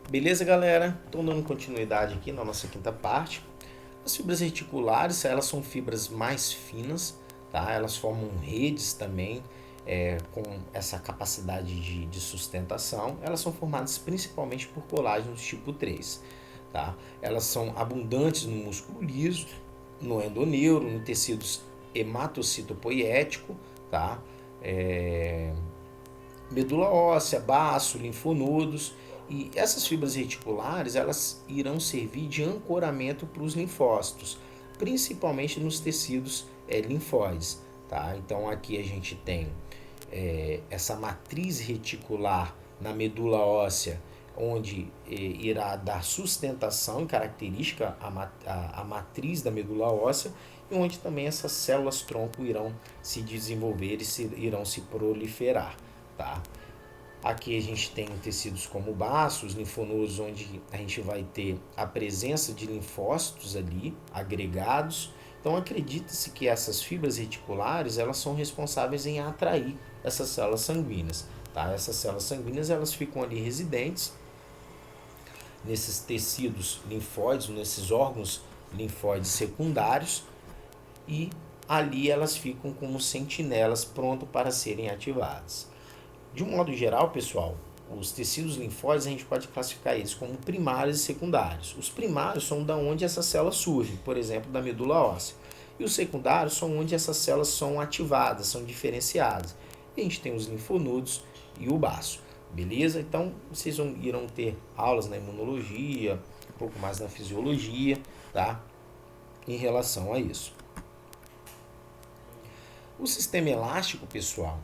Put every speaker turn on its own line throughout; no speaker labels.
Beleza, galera? Estou dando continuidade aqui na nossa quinta parte. As fibras reticulares, elas são fibras mais finas, tá? Elas formam redes também com essa capacidade de sustentação. Elas são formadas principalmente por colágenos tipo 3, tá? Elas são abundantes no músculo liso, no endoneuro, no tecidos hematocitopoiético, tá? É, medula óssea, baço, linfonodos. E essas fibras reticulares, elas irão servir de ancoramento para os linfócitos, principalmente nos tecidos linfóides. Tá? Então aqui a gente tem essa matriz reticular na medula óssea, onde irá dar sustentação e característica à matriz da medula óssea, e onde também essas células tronco irão se desenvolver e irão se proliferar. Tá? Aqui a gente tem tecidos como baços, linfonodos, onde a gente vai ter a presença de linfócitos ali agregados. Então acredita-se que essas fibras reticulares, elas são responsáveis em atrair essas células sanguíneas. Tá? Essas células sanguíneas, elas ficam ali residentes nesses tecidos linfóides, nesses órgãos linfóides secundários, e ali elas ficam como sentinelas pronto para serem ativadas. De um modo geral, pessoal, os tecidos linfóides a gente pode classificar eles como primários e secundários. Os primários são da onde essas células surgem, por exemplo, da medula óssea. E os secundários são onde essas células são ativadas, são diferenciadas. E a gente tem os linfonodos e o baço. Beleza? Então, vocês irão ter aulas na imunologia, um pouco mais na fisiologia, tá? Em relação a isso. O sistema elástico, pessoal,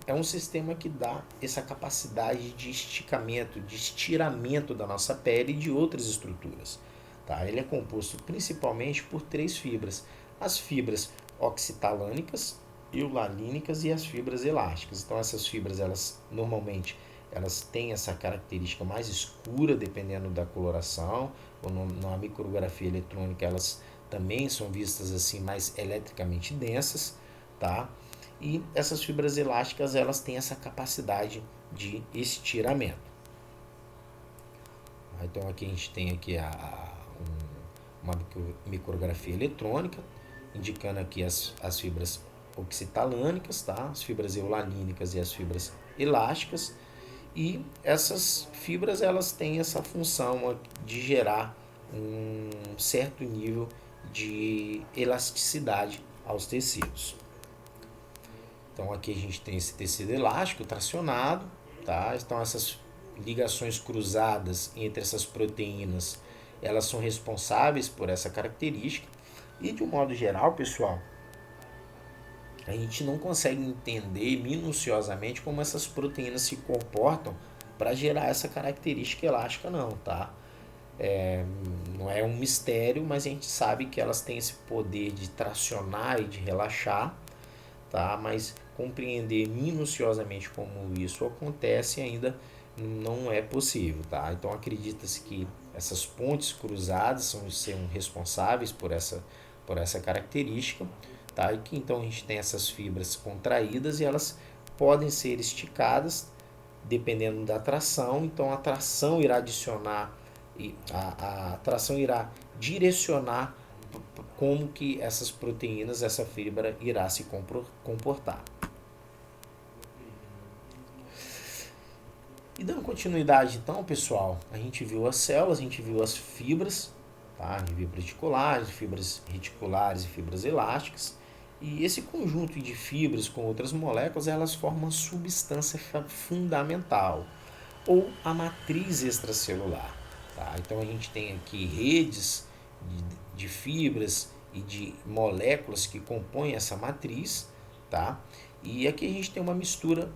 é um sistema que dá essa capacidade de esticamento, de estiramento da nossa pele e de outras estruturas. Tá? Ele é composto principalmente por três fibras: as fibras oxitalânicas, eulalínicas e as fibras elásticas. Então essas fibras, elas normalmente elas têm essa característica mais escura, dependendo da coloração, ou na micrografia eletrônica elas também são vistas assim mais eletricamente densas, tá? E essas fibras elásticas, elas têm essa capacidade de estiramento. Então aqui a gente tem aqui uma micrografia eletrônica, indicando aqui as fibras oxitalânicas, tá? As fibras eulalínicas e as fibras elásticas. E essas fibras, elas têm essa função de gerar um certo nível de elasticidade aos tecidos. Então aqui a gente tem esse tecido elástico tracionado, tá? Então essas ligações cruzadas entre essas proteínas, elas são responsáveis por essa característica. E de um modo geral, pessoal, a gente não consegue entender minuciosamente como essas proteínas se comportam para gerar essa característica elástica, não, tá? Não é um mistério, mas a gente sabe que elas têm esse poder de tracionar e de relaxar, tá? Mas compreender minuciosamente como isso acontece ainda não é possível, tá? Então acredita-se que essas pontes cruzadas são responsáveis por essa característica, tá? E que então a gente tem essas fibras contraídas e elas podem ser esticadas dependendo da tração. Então a tração irá adicionar e a tração irá direcionar como que essas proteínas, essa fibra irá se comportar. E dando continuidade então, pessoal, a gente viu as células, a gente viu as fibras, tá? De fibras reticulares, fibras reticulares e fibras elásticas. E esse conjunto de fibras com outras moléculas, elas formam a substância fundamental, ou a matriz extracelular. Tá? Então a gente tem aqui redes de fibras e de moléculas que compõem essa matriz, tá? E aqui a gente tem uma mistura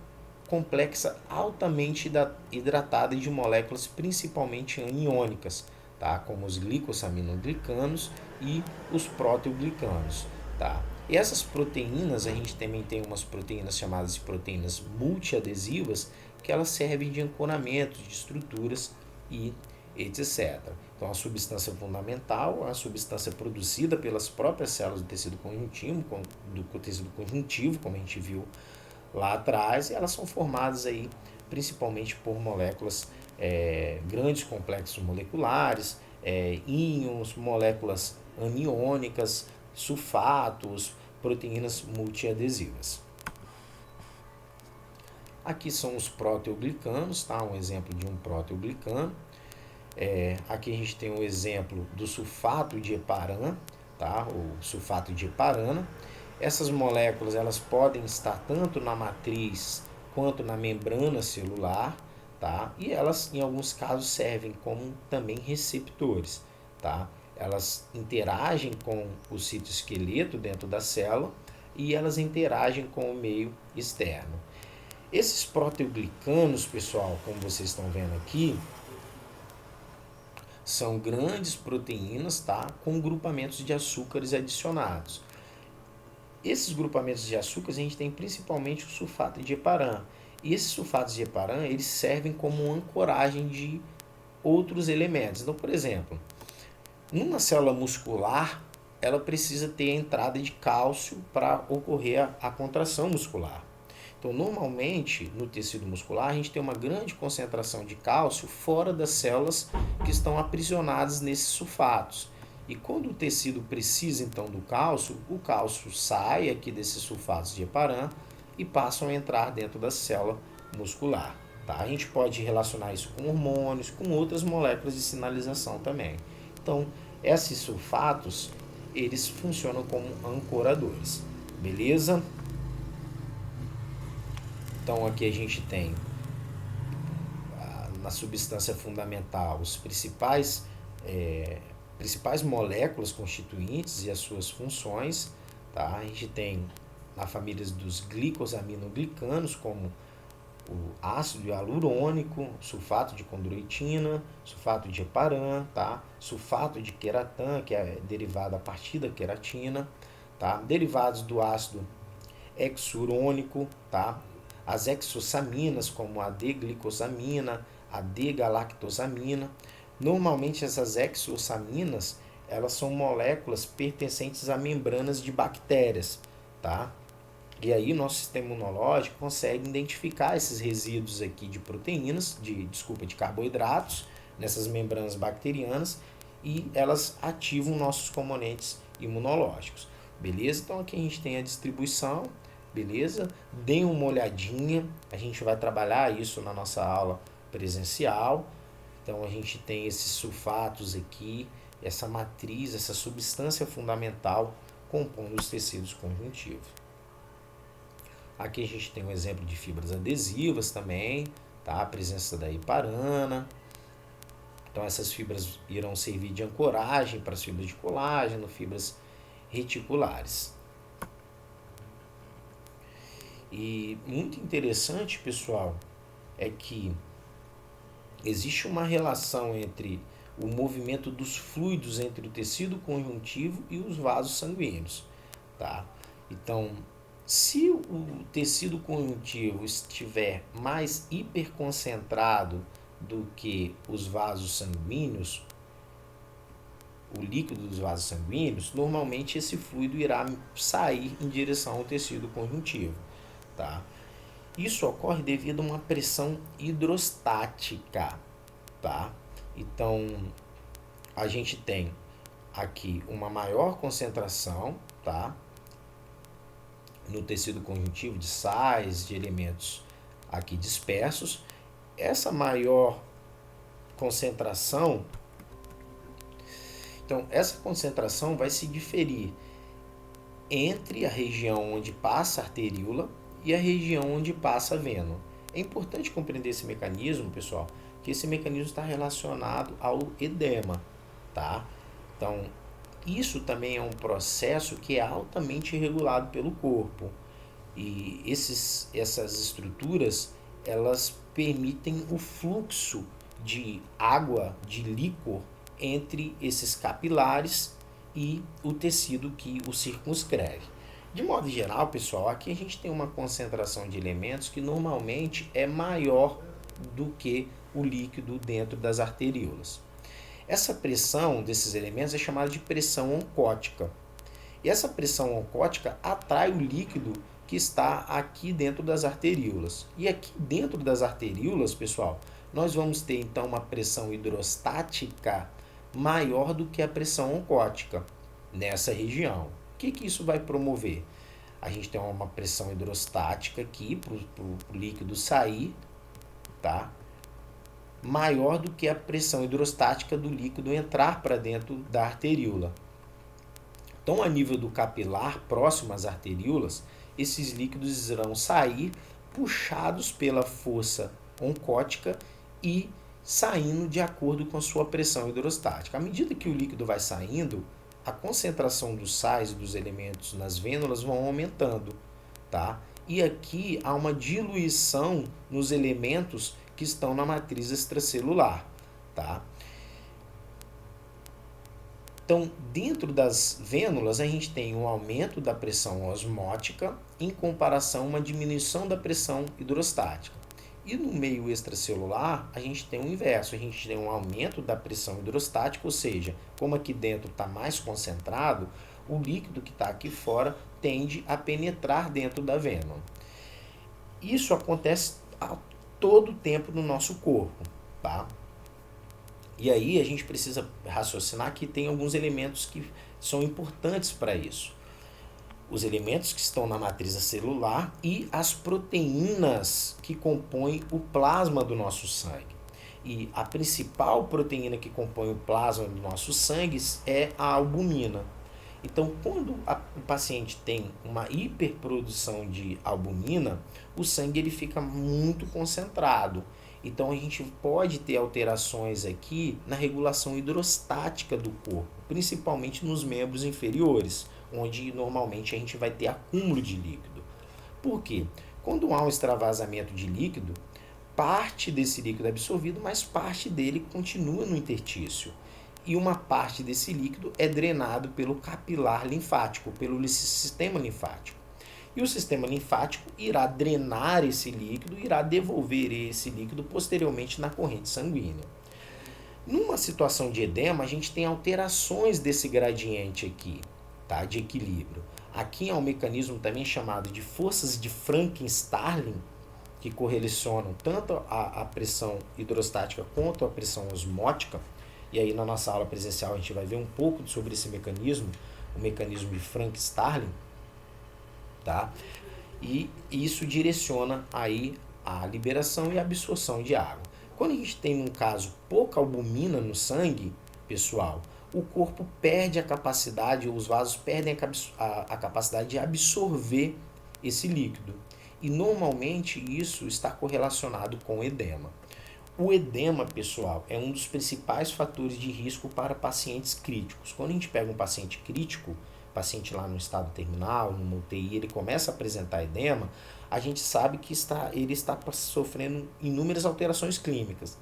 complexa altamente hidratada de moléculas principalmente aniônicas, tá? Como os glicosaminoglicanos e os proteoglicanos, tá? E essas proteínas, a gente também tem umas proteínas chamadas de proteínas multiadesivas, que elas servem de ancoramento de estruturas e etc. Então, a substância fundamental, a substância produzida pelas próprias células do tecido conjuntivo, como a gente viu lá atrás, e elas são formadas aí principalmente por moléculas grandes complexos moleculares, íons, moléculas aniônicas, sulfatos, proteínas multiadesivas. Aqui são os proteoglicanos, tá? Um exemplo de um proteoglicano. Aqui a gente tem um exemplo do sulfato de heparan, tá? O sulfato de heparana. Essas moléculas elas podem estar tanto na matriz quanto na membrana celular, tá? E elas em alguns casos servem como também receptores, tá? Elas interagem com o citoesqueleto dentro da célula e elas interagem com o meio externo. Esses proteoglicanos, pessoal, como vocês estão vendo aqui, são grandes proteínas, tá? Com grupamentos de açúcares adicionados. Esses grupamentos de açúcares a gente tem principalmente o sulfato de heparan. E esses sulfatos de heparan, eles servem como ancoragem de outros elementos. Então, por exemplo, numa célula muscular, ela precisa ter a entrada de cálcio para ocorrer a contração muscular. Então, normalmente, no tecido muscular, a gente tem uma grande concentração de cálcio fora das células que estão aprisionadas nesses sulfatos. E quando o tecido precisa, então, do cálcio, o cálcio sai aqui desses sulfatos de heparan e passam a entrar dentro da célula muscular. Tá? A gente pode relacionar isso com hormônios, com outras moléculas de sinalização também. Então, esses sulfatos, eles funcionam como ancoradores. Beleza? Então aqui a gente tem na substância fundamental os principais moléculas constituintes e as suas funções. Tá? A gente tem na família dos glicosaminoglicanos, como o ácido hialurônico, sulfato de condroitina, sulfato de heparan, tá? Sulfato de queratan, que é derivado a partir da queratina, tá? Derivados do ácido hexurônico, tá? As exossaminas, como a D-glicosamina, a D-galactosamina. Normalmente essas exossaminas, elas são moléculas pertencentes a membranas de bactérias, tá? E aí o nosso sistema imunológico consegue identificar esses resíduos aqui de proteínas, de carboidratos, nessas membranas bacterianas, e elas ativam nossos componentes imunológicos. Beleza? Então aqui a gente tem a distribuição. Beleza? Deem uma olhadinha, a gente vai trabalhar isso na nossa aula presencial. Então a gente tem esses sulfatos aqui, essa matriz, essa substância fundamental compondo os tecidos conjuntivos. Aqui a gente tem um exemplo de fibras adesivas também, tá? A presença da heparana. Então essas fibras irão servir de ancoragem para as fibras de colágeno, fibras reticulares. E muito interessante, pessoal, é que existe uma relação entre o movimento dos fluidos entre o tecido conjuntivo e os vasos sanguíneos, tá? Então, se o tecido conjuntivo estiver mais hiperconcentrado do que os vasos sanguíneos, o líquido dos vasos sanguíneos, normalmente esse fluido irá sair em direção ao tecido conjuntivo. Tá? Isso ocorre devido a uma pressão hidrostática. Tá? Então, a gente tem aqui uma maior concentração, tá? No tecido conjuntivo de sais, de elementos aqui dispersos. Essa maior concentração, então essa concentração vai se diferir entre a região onde passa a arteríola e a região onde passa a vena. É importante compreender esse mecanismo, pessoal, que esse mecanismo está relacionado ao edema, tá? Então, isso também é um processo que é altamente regulado pelo corpo. E essas estruturas, elas permitem o fluxo de água, de líquor, entre esses capilares e o tecido que o circunscreve. De modo geral, pessoal, aqui a gente tem uma concentração de elementos que normalmente é maior do que o líquido dentro das arteríolas. Essa pressão desses elementos é chamada de pressão oncótica. E essa pressão oncótica atrai o líquido que está aqui dentro das arteríolas. E aqui dentro das arteríolas, pessoal, nós vamos ter então uma pressão hidrostática maior do que a pressão oncótica nessa região. O que isso vai promover? A gente tem uma pressão hidrostática aqui para o líquido sair, tá? Maior do que a pressão hidrostática do líquido entrar para dentro da arteríola. Então, a nível do capilar, próximo às arteríolas, esses líquidos irão sair puxados pela força oncótica e saindo de acordo com a sua pressão hidrostática. À medida que o líquido vai saindo, a concentração dos sais e dos elementos nas vênulas vão aumentando, tá? E aqui há uma diluição nos elementos que estão na matriz extracelular, tá? Então, dentro das vênulas, a gente tem um aumento da pressão osmótica em comparação a uma diminuição da pressão hidrostática. E no meio extracelular, a gente tem o inverso, a gente tem um aumento da pressão hidrostática, ou seja, como aqui dentro está mais concentrado, o líquido que está aqui fora tende a penetrar dentro da vênula. Isso acontece a todo tempo no nosso corpo, tá? E aí a gente precisa raciocinar que tem alguns elementos que são importantes para isso. Os elementos que estão na matriz celular e as proteínas que compõem o plasma do nosso sangue. E a principal proteína que compõe o plasma do nosso sangue é a albumina. Então, quando o paciente tem uma hiperprodução de albumina, o sangue ele fica muito concentrado. Então, a gente pode ter alterações aqui na regulação hidrostática do corpo, principalmente nos membros inferiores, onde normalmente a gente vai ter acúmulo de líquido. Por quê? Quando há um extravasamento de líquido, parte desse líquido é absorvido, mas parte dele continua no interstício. E uma parte desse líquido é drenado pelo capilar linfático, pelo sistema linfático. E o sistema linfático irá drenar esse líquido, irá devolver esse líquido posteriormente na corrente sanguínea. Numa situação de edema, a gente tem alterações desse gradiente aqui, tá? De equilíbrio. Aqui há um mecanismo também chamado de forças de Franken-Starling, que correlacionam tanto a pressão hidrostática quanto a pressão osmótica. E aí na nossa aula presencial a gente vai ver um pouco sobre esse mecanismo, o mecanismo de Franken-Starling, tá? E isso direciona aí a liberação e a absorção de água. Quando a gente tem, no caso, pouca albumina no sangue, pessoal, o corpo perde a capacidade, os vasos perdem a capacidade de absorver esse líquido. E normalmente isso está correlacionado com edema. O edema, pessoal, é um dos principais fatores de risco para pacientes críticos. Quando a gente pega um paciente crítico, paciente lá no estado terminal, no UTI, ele começa a apresentar edema, a gente sabe que ele está sofrendo inúmeras alterações clínicas,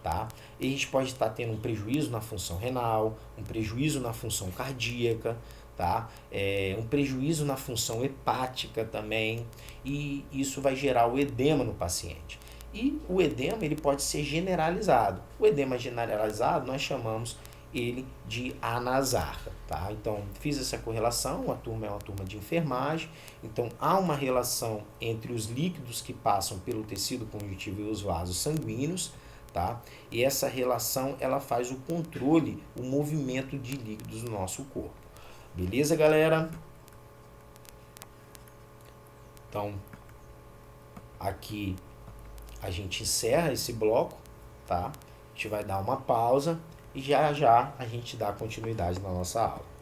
tá? E a gente pode estar tendo um prejuízo na função renal, um prejuízo na função cardíaca, tá? Um prejuízo na função hepática também, e isso vai gerar o edema no paciente. E o edema ele pode ser generalizado. O edema generalizado nós chamamos ele de anasarca, tá? Então, fiz essa correlação, a turma é uma turma de enfermagem, então há uma relação entre os líquidos que passam pelo tecido conjuntivo e os vasos sanguíneos, tá? E essa relação, ela faz o controle, o movimento de líquidos no nosso corpo. Beleza, galera? Então, aqui a gente encerra esse bloco, tá? A gente vai dar uma pausa e já já a gente dá continuidade na nossa aula.